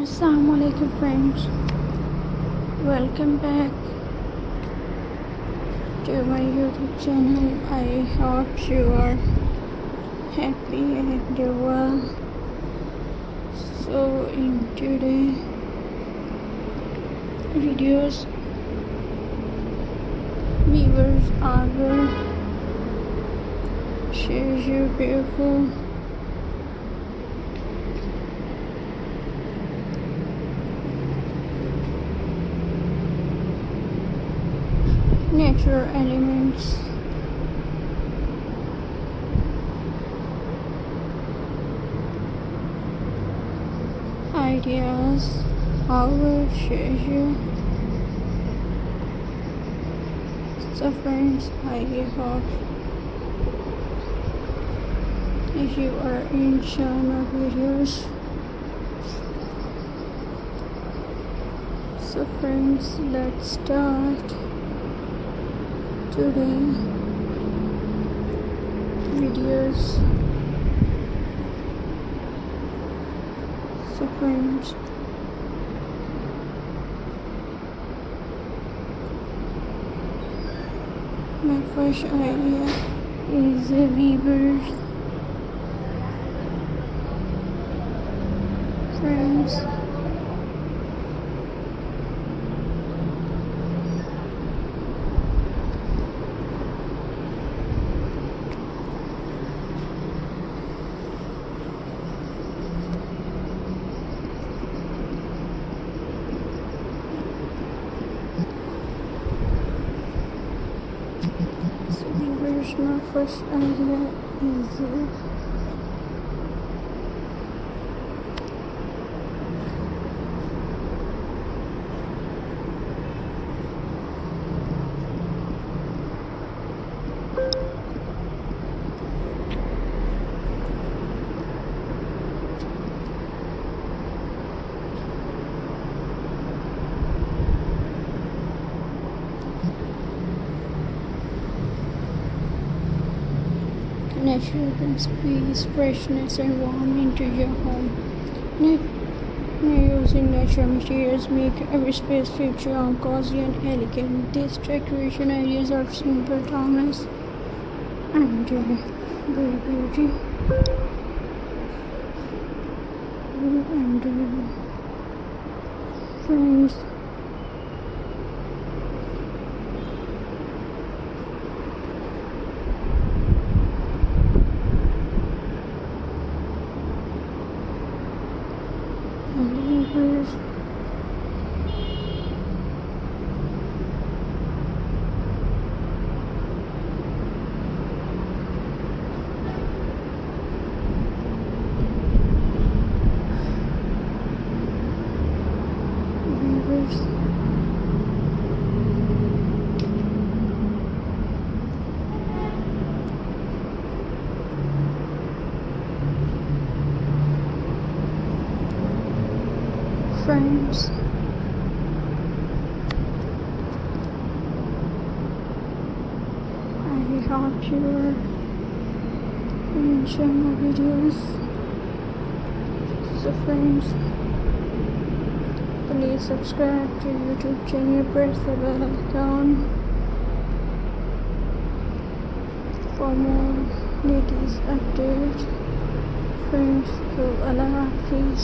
Assalamualaikum friends, welcome back to my YouTube channel. I hope you are happy and well. So in today videos viewers I will share you beautiful natural elements, ideas. I will share you. So friends, I hope if you are enjoying my videos. So friends, let's start today videos. So friends, my first idea is a weaver. Friends, my first idea is natural brings peace, freshness, and warmth into your home. Using natural materials make every space feel warm, cozy, and elegant. These decoration ideas are simple, timeless, and very beauty. And friends, weavers, friends, I hope you are enjoying my videos. So friends, please subscribe to YouTube channel, press the bell icon for more latest updates. Friends, so Allah Hafiz.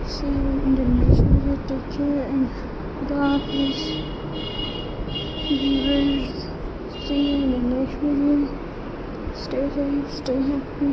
See you in the next video. Take care and God Hafiz. Viewers, see you in the next video. Stay safe, stay happy.